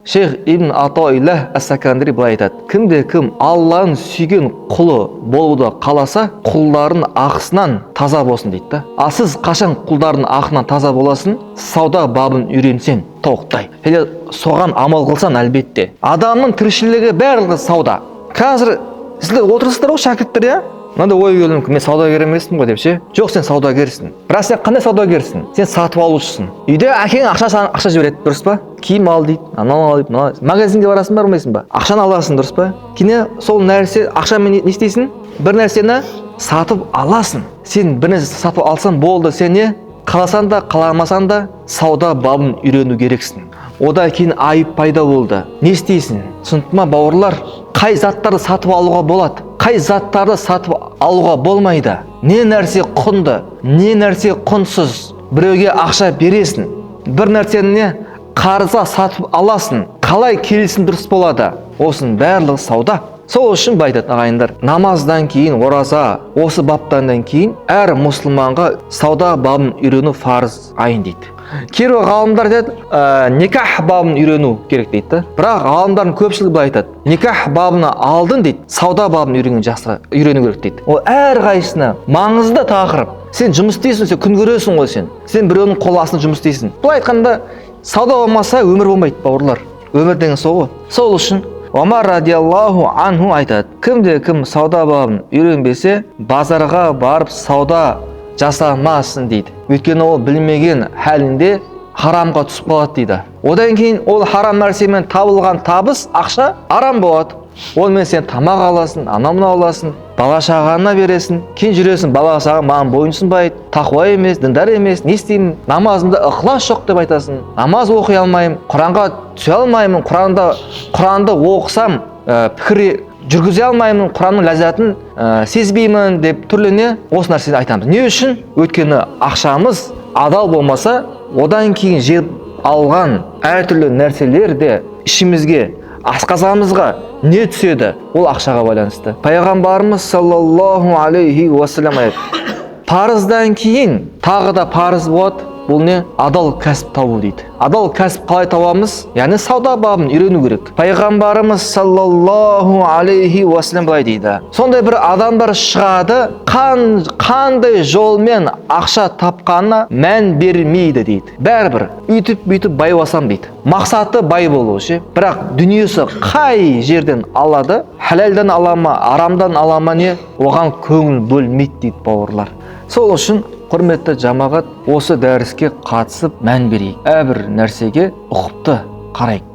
Шейх Ибн Атаилlah Ас-Сакандри былай айтады: кімде кім Алланың сүйген құлы болуды қаласа, құлдардың ақысынан таза болсын дейді да. Ал сіз қашан құлдардың ақынан таза боласың? Сауда бабын үйренсең, тоқтай. Және соған амал қылсан, әлбетте. Адамның тіршілігі барлығы сауда. Қазір сіздер отырсыздар ғой, шәкірттер, иә? Мынандай ой келді, мен саудагер емеспін ғой деп ше. Жоқ, сен саудагерсің. Бірақ сен қандай саудагерсің? Сен сатып алушысың. Үйде әкең ақша жібереді, дұрыс па? Киім ал дейді, анау ал дейді, магазинге барасың ба, бармайсың ба? Ақшаны аласың, дұрыс па? Кіне сол нәрсе, ақшамен не істейсің? Бір нәрсені сатып аласың. Сен бір нәрсе сатып алсаң болды, сен не? Қаласаң да, қаламасаң да сауда бабын үйрену керексің. Одан кейін айып пайда болды. Не істейсің? Түсінді ма, бауырлар? Қай заттарды сатып алуға болады? Қай заттарды сатып алуға болмайды? Не нәрсе құнды, не нәрсе құнсыз? Біреуге ақша бересің, бір нәрсені қарызға сатып аласың. Қалай келісім дұрыс болады? Осының барлығы сауда. Сол үшін айтады ағайындар, намаздан кейін, ораза, осы баптан кейін әр мұсылманға сауда бабын үйрену парыз айын дейді. Кейбір ғалымдар деді, никах бабын үйрену керек дейді. Бірақ ғалымдардың көпшілігі былай айтады, никах бабына алдын дейді, сауда бабын үйрену керек дейді. Ол әр қайсысына маңызды тақырып. Сен жұмыс істейсің, сен күн көресің ғой сен. Сен біреудің қол астында жұмыс істейсің. Былай айтқанда, сауда болмаса өмір болмайды, бауырлар. Өмір деген сол ғой. Сол үшін Омар радиаллаху анху айтады, кімде кім сауда бабын үйренбесе, базарға барып сауда жасамасын дейді. Өйткені ол білмеген хәлінде харамға түсіп қалады дейді. Одан кейін ол харам нәрсемен табылған табыс, ақша арам болады. Ол мен сен тамақ аласың, анамына аласың, бала шағаңа бересің, кейін жүресің, бала шағам маған бойынсынбайды, тақуа емес, діндар емес, не істеймін? Намазымда ықылас жоқ деп айтасың. Намаз оқи алмаймын, Құранға түсе алмаймын, Құранды оқысам, пікір жүргізе алмаймын, Құранның ләззатын сезбеймін деп түрлене осы нәрсені айтамыз. Не үшін? Өйткені ақшамыз адал болмаса, одан кейін жеп алған әртүрлі нәрселер де ішімізге, асқазанымызға не түседі? Ол ақшаға байланысты. Пайғамбарымыз саллаллаху алейхи уассалам айтады, парыздан кейін тағы да парыз болады. Бұл не? Адал кәсіп табу дейді. Адал кәсіп қалай табамыз? Яғни сауда бабын үйрену керек. Пайғамбарымыз саллаллаху алейхи уассалам былай дейді, сондай бір адамдар шығады, қандай жолмен ақша тапқанына мән бермейді дейді. Бәрібір үйтіп бай болсам дейді. Мақсаты бай болу ше. Бірақ дүниесі қай жерден алады? Халалдан ала ма, арамдан ала ма не? Оған көңіл бөлмейді дейді, бауырлар. Сол үшін құрметті жамағат, осы дәріске қатысып мән берейік. Әрбір нәрсеге ұқыпты қарайық.